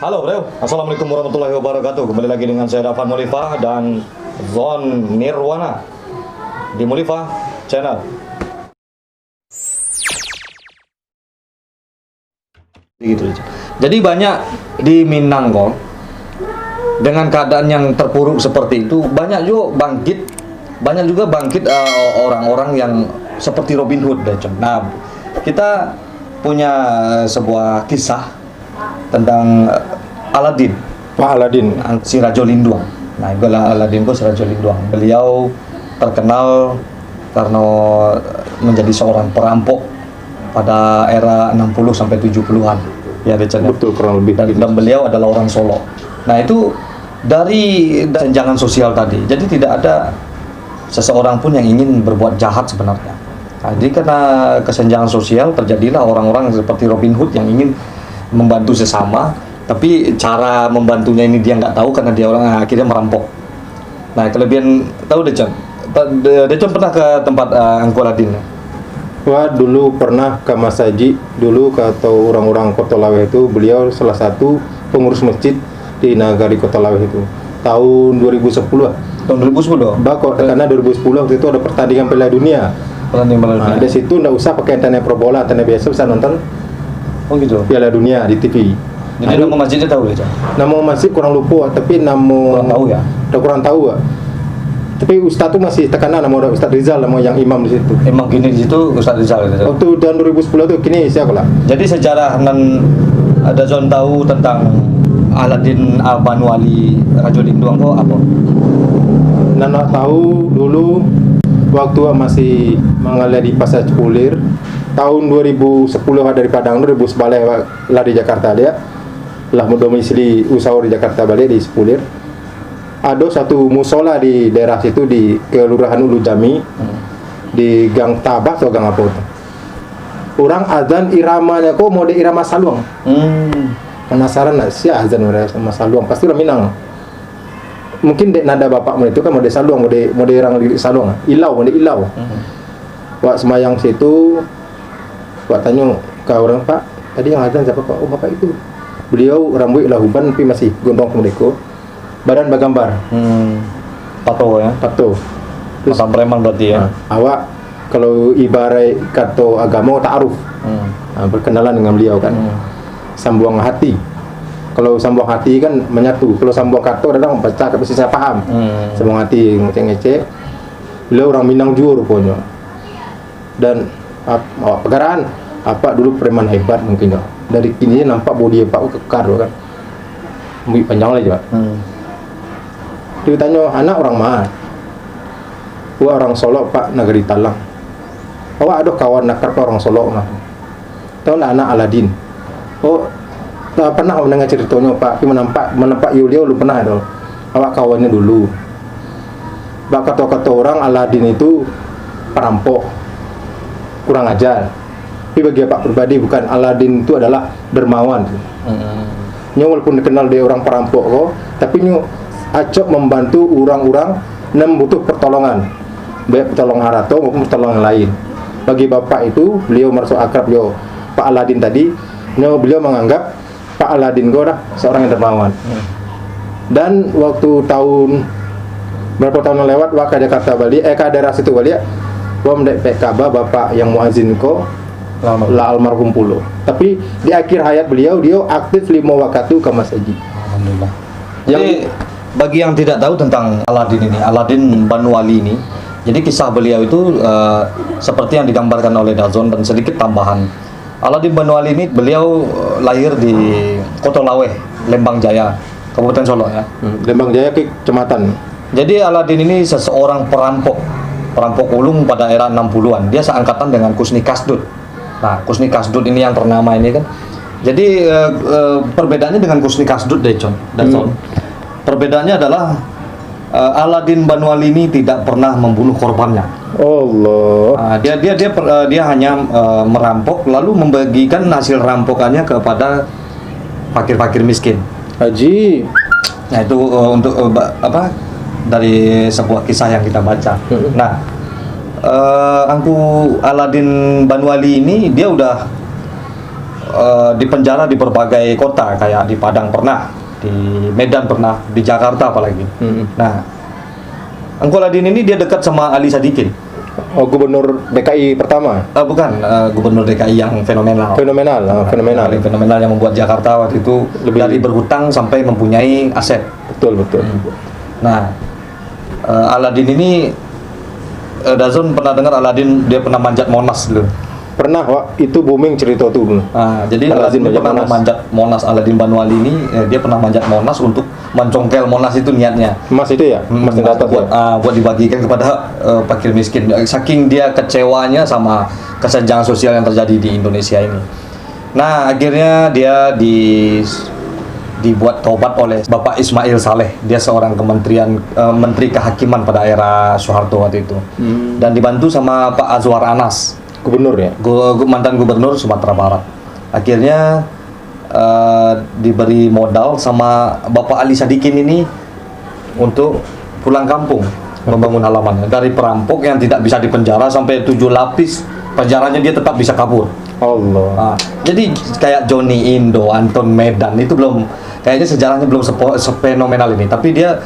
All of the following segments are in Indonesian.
Halo bro, Assalamualaikum warahmatullahi wabarakatuh. Kembali lagi dengan saya Dafan Mulifah dan Zon Nirwana di Mulifah Channel. Gitu aja. Jadi banyak di Minang kok dengan keadaan yang terpuruk seperti itu, banyak juga bangkit orang-orang yang seperti Robin Hood. Nah, kita punya sebuah kisah tentang Aladin, Pak Aladin, si Rajo Linduang. Nah, itu Aladin si Rajo Linduang. Beliau terkenal karena menjadi seorang perampok pada era 60 sampai 70-an. Ya, betul kurang lebih. Dan beliau adalah orang Solo. Nah, itu dari senjangan sosial tadi. Jadi tidak ada seseorang pun yang ingin berbuat jahat sebenarnya. Nah, jadi karena kesenjangan sosial terjadilah orang-orang seperti Robin Hood yang ingin membantu sesama, tapi cara membantunya ini dia nggak tahu karena dia orang akhirnya merampok. Nah, kelebihan tahu Decon pernah ke tempat Angku Aladin? Wah, dulu pernah ke Mas Haji, dulu atau orang-orang Kota Laweh itu, beliau salah satu pengurus masjid di Nagari Kota Laweh itu tahun 2010. Tahun 2010? Bakok, karena 2010 waktu itu ada pertandingan Piala Dunia. Nah, dari situ nggak usah pakai internet pro bola, internet biasa bisa nonton. Oh gitu. Piala Dunia di TV. Jadi nama masjidnya tahu ya? Nama masjid kurang lupa, tapi kurang tahu ya. Kurang tahu ya. Tapi Ustadz tuh masih tekanan nama Ustadz Rizal, nama yang imam di situ. Emang gini di situ Ustadz Rizal. Waktu tahun 2010 tuh kini siapa lah. Jadi sejarah nan ada Zon tahu tentang Aladin Banu Ali Rajo Linduang kok apa? Nana tahu dulu waktu masih mengalir di Pasar Cipulir tahun 2010 dari Padang 2011 lah di Jakarta dia lah mendomisili usaha di Jakarta balik di Cipulir. Ada satu musola di daerah situ di Kelurahan Ulu Jami di Gang Tabah atau Gang apa itu. Orang azan iramanya kok mode irama Saluang. Penasaran nggak sih azan irama Saluang? Pasti orang Minang. Mungkin dek nada bapakmu itu kan mode Saluang, mode orang lirik Saluang. Mode ilau. Wak semayang situ, wak tanya ke orang, Pak, tadi yang azan siapa Pak? Oh, bapak itu. Beliau rambut lahuban tapi masih gondong kemudeko. Badan bagambar. Tato ya? Tato. Terus preman berarti ya? Awak kalau ibarat kata agama ta'aruf. Berkenalan dengan beliau kan. Sambung hati. Kalau sambung hati kan menyatu. Kalau sambung kata kadang baca pasti saya paham. Sambung hati ngecek-ngecek. Beliau orang Minang juga rupanya. Dan awak pegaraan apa dulu preman hebat mungkin ya. Dari kini nampak bodi Pak kekar kan. Mungkin panjang aja Pak. Dia tanya, anak orang mana? Wah, orang Solo Pak, Nagari Talang. Oh, ada kawan nakar orang Solo nah. Tahu lah anak Aladin. Oh, tak pernah mendengar ceritanya Pak. Tapi menampak Yulio lu pernah itu. Awak kawannya dulu. Bak kata-kata orang Aladin itu perampok, kurang ajar. Tapi bagi Pak pribadi bukan, Aladin itu adalah dermawan. Walaupun dikenal dia orang perampok kok, tapi acok membantu orang-orang yang butuh pertolongan, baik pertolongan harato maupun pertolongan lain. Bagi bapak itu, beliau merasa akrab yo Pak Aladin tadi, beliau menganggap Pak Aladin gue seorang yang dermawan. Dan waktu berapa tahun yang lewat, ke Jakarta balik, ke daerah situ balik, gua mendek PKB bapak yang muazin ko lah almarhum pulo. Tapi di akhir hayat beliau, dia aktif 5 waktu ke Mas Haji. Alhamdulillah. Jadi bagi yang tidak tahu tentang Aladin ini, Aladin Banu Ali ini, jadi kisah beliau itu seperti yang digambarkan oleh Dazon dan sedikit tambahan. Aladin Banu Ali ini beliau lahir di Kota Laweh, Lembang Jaya, Kabupaten Solo ya. Lembang Jaya kecamatan. Jadi Aladin ini seseorang perampok ulung pada era 60-an. Dia seangkatan dengan Kusni Kasdut. Nah, Kusni Kasdut ini yang ternama ini kan. Jadi perbedaannya dengan Kusni Kasdut Dazon. Perbedaannya adalah Aladin Banu Ali ini tidak pernah membunuh korbannya. Allah. Dia hanya merampok lalu membagikan hasil rampokannya kepada fakir-fakir miskin. Haji. Nah, itu untuk dari sebuah kisah yang kita baca. Nah, Angku Aladin Banu Ali ini dia udah dipenjara di berbagai kota, kayak di Padang pernah, di Medan pernah, di Jakarta apalagi. Nah, Engku Aladin ini dia dekat sama Ali Sadikin. Oh, gubernur DKI pertama. Bukan, gubernur DKI yang fenomenal. Fenomenal. Paling fenomenal yang membuat Jakarta waktu itu dari berhutang sampai mempunyai aset. Betul. Nah, Aladin ini, Dazon pernah dengar Aladin dia pernah manjat Monas dulu. Pernah, Wak, itu booming cerita tuh. Jadi Aladin dia pernah manjat Monas. Aladin Banwali ini dia pernah manjat Monas untuk mencongkel Monas, itu niatnya. Mas itu ya? Mas yang datang buat dibagikan kepada fakir miskin. Saking dia kecewanya sama kesenjangan sosial yang terjadi di Indonesia ini. Nah, akhirnya dia dibuat taubat oleh Bapak Ismail Saleh. Dia seorang menteri kehakiman pada era Soeharto waktu itu. Dan dibantu sama Pak Azwar Anas, gubernur ya? Mantan gubernur Sumatera Barat. Akhirnya diberi modal sama Bapak Ali Sadikin ini untuk pulang kampung, membangun halamannya. Dari perampok yang tidak bisa dipenjara sampai 7 lapis penjaranya, dia tetap bisa kabur. Allah. Jadi kayak Johnny Indo, Anton Medan itu belum, kayaknya sejarahnya belum fenomenal ini. Tapi dia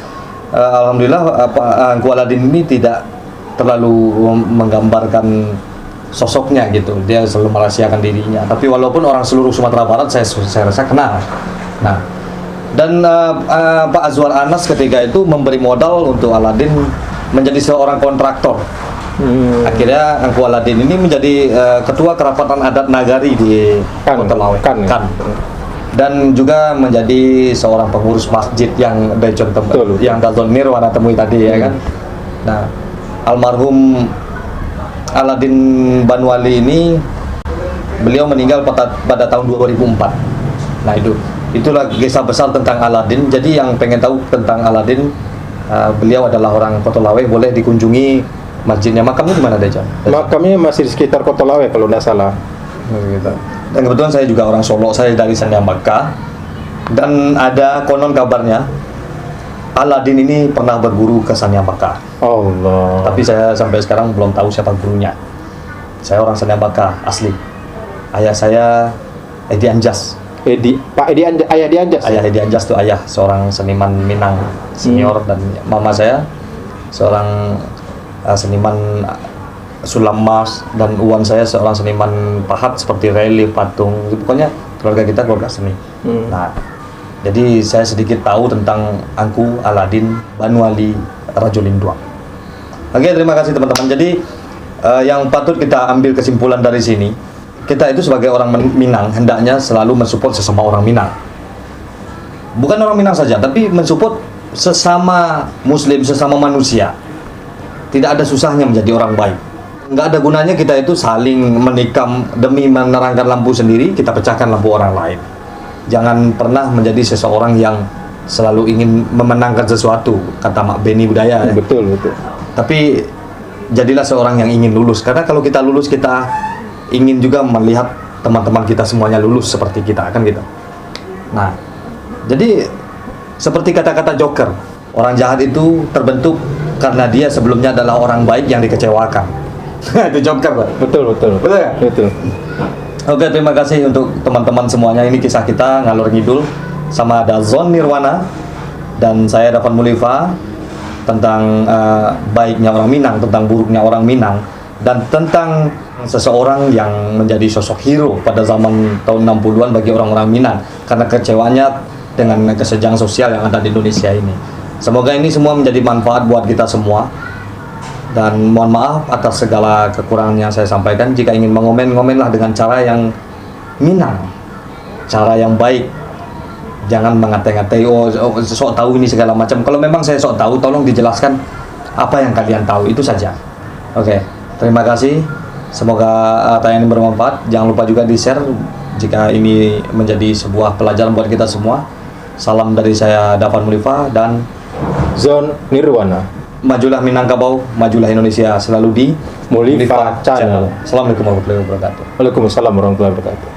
alhamdulillah Engku Aladin ini tidak terlalu menggambarkan sosoknya gitu. Dia selalu merahasiakan dirinya. Tapi walaupun orang seluruh Sumatera Barat saya rasa kenal. Nah, dan Pak Azwar Anas ketika itu memberi modal untuk Aladin menjadi seorang kontraktor. Akhirnya Engku Aladin ini menjadi ketua kerapatan adat Nagari di Kota Lawe. Kan. Dan juga menjadi seorang pengurus masjid yang yang Dazon Nirwana temui tadi ya kan. Nah, almarhum Aladin Banwali ini beliau meninggal pada tahun 2004. Nah, itulah kisah besar tentang Aladin. Jadi yang pengen tahu tentang Aladin, beliau adalah orang Kota Lawe, boleh dikunjungi masjidnya. Makamnya di mana aja? Makamnya masih di sekitar Kota Lawe kalau tidak salah. Gitu. Dan kebetulan saya juga orang Solo, saya dari Sanyambaka. Dan ada konon kabarnya Aladin ini pernah berguru ke Sanyambaka. Allah. Tapi saya sampai sekarang belum tahu siapa gurunya. Saya orang Sanyambaka asli. Ayah saya Edi Anjas. Ayah Edi Anjas tuh ayah seorang seniman Minang senior, dan mama saya seorang seniman sulam mas, dan uwan saya seorang seniman pahat seperti relief, patung. Pokoknya keluarga kita keluarga seni. Nah, jadi saya sedikit tahu tentang Engku Aladin Banwali Rajulindua. Oke, terima kasih teman-teman. Jadi yang patut kita ambil kesimpulan dari sini, kita itu sebagai orang Minang hendaknya selalu mensupport sesama orang Minang. Bukan orang Minang saja, tapi mensupport sesama Muslim, sesama manusia. Tidak ada susahnya menjadi orang baik. Nggak ada gunanya kita itu saling menikam demi menerangkan lampu sendiri, kita pecahkan lampu orang lain. Jangan pernah menjadi seseorang yang selalu ingin memenangkan sesuatu, kata Mak Beni Budaya. Betul. Tapi jadilah seorang yang ingin lulus, karena kalau kita lulus, kita ingin juga melihat teman-teman kita semuanya lulus seperti kita, kan gitu. Nah, jadi seperti kata-kata Joker, orang jahat itu terbentuk karena dia sebelumnya adalah orang baik yang dikecewakan. Itu Joker, Pak. Betul. Oke, terima kasih untuk teman-teman semuanya. Ini kisah kita ngalur ngidul sama Dazon Nirwana dan saya Dafan Mulifa tentang baiknya orang Minang, tentang buruknya orang Minang, dan tentang seseorang yang menjadi sosok hero pada zaman tahun 60-an bagi orang-orang Minang karena kecewanya dengan kesenjangan sosial yang ada di Indonesia ini. Semoga ini semua menjadi manfaat buat kita semua. Dan mohon maaf atas segala kekurangan yang saya sampaikan. Jika ingin mengomen-ngomenlah dengan cara yang Minang, cara yang baik. Jangan mengatai-ngatai, sok tahu ini segala macam. Kalau memang saya sok tahu, tolong dijelaskan apa yang kalian tahu, itu saja. Oke, terima kasih. Semoga tayangan ini bermanfaat. Jangan lupa juga di-share jika ini menjadi sebuah pelajaran buat kita semua. Salam dari saya Dafan Mulifa dan Zon Nirwana. Majulah Minangkabau, majulah Indonesia, selalu di Mulifa Channel. Assalamualaikum warahmatullahi wabarakatuh. Waalaikumsalam warahmatullahi wabarakatuh.